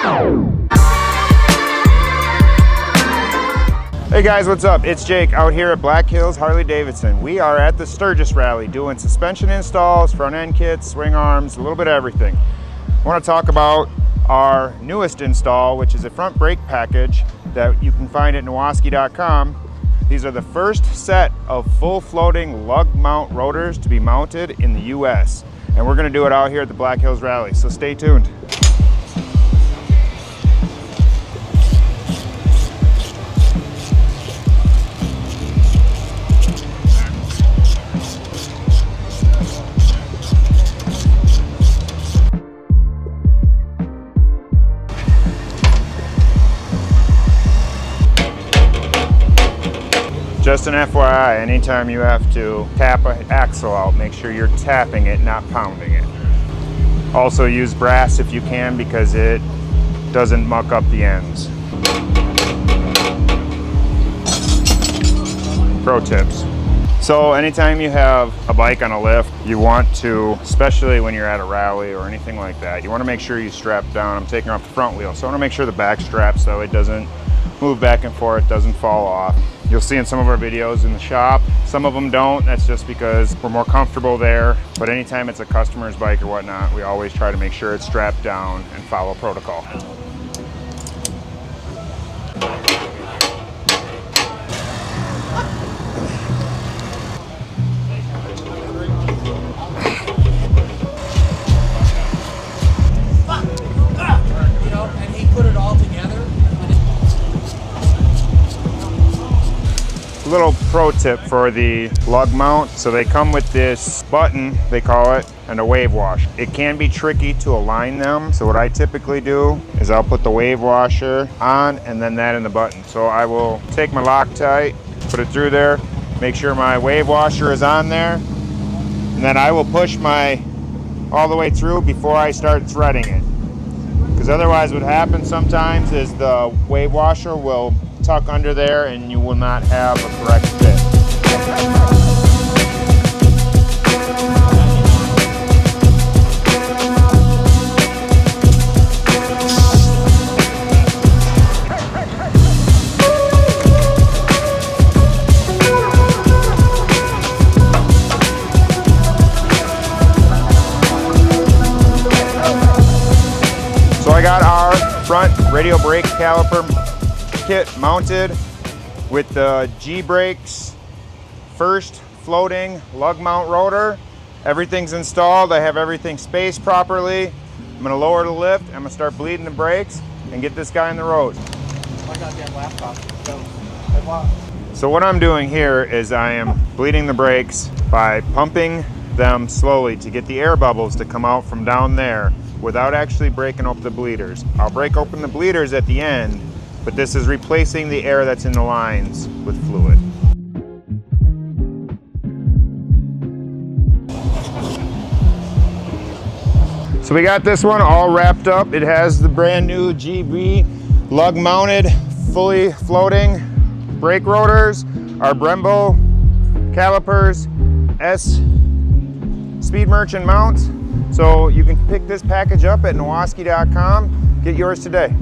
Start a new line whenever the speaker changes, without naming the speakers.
Hey guys, what's up? It's Jake out here at Black Hills Harley Davidson. We are at the Sturgis Rally doing suspension installs, front end kits, swing arms, a little bit of everything. I want to talk about our newest install, which is a front brake package that you can find at Nowaskey.com. These are the first set of full floating Lug-Mount rotors to be mounted in the US. And we're going to do it out here at the Black Hills Rally, so stay tuned. Just an FYI, anytime you have to tap an axle out, make sure you're tapping it, not pounding it. Also use brass if you can because it doesn't muck up the ends. Pro tips. So anytime you have a bike on a lift, you want to, especially when you're at a rally or anything like that, you want to make sure you strap down. I'm taking off the front wheel, so I want to make sure the back straps so it doesn't move back and forth, doesn't fall off. You'll see in some of our videos in the shop, some of them don't. That's just because we're more comfortable there. But anytime it's a customer's bike or whatnot, we always try to make sure it's strapped down and follow protocol.
And he put it all together.
Little pro tip for the Lug-Mount. So they come with this button, they call it, and a wave wash. It can be tricky to align them. So what I typically do is I'll put the wave washer on and then that in the button. So I will take my Loctite, put it through there, make sure my wave washer is on there, and then I will push my all the way through before I start threading it. Because otherwise what happens sometimes is the wave washer will tuck under there and you will not have a correct fit. So I got our front radial brake caliper kit mounted with the G-brakes first floating Lug-Mount rotor. Everything's installed. I have everything spaced properly. I'm going to lower the lift. I'm going to start bleeding the brakes and get this guy in the road.
I got that laptop.
So what I'm doing here is I am bleeding the brakes by pumping them slowly to get the air bubbles to come out from down there without actually breaking open the bleeders. I'll break open the bleeders at the end, but this is replacing the air that's in the lines with fluid. So we got this one all wrapped up. It has the brand new GB lug-mounted, fully floating brake rotors, our Brembo calipers, S Speed Merchant mounts. So you can pick this package up at Nowaskey.com. Get yours today.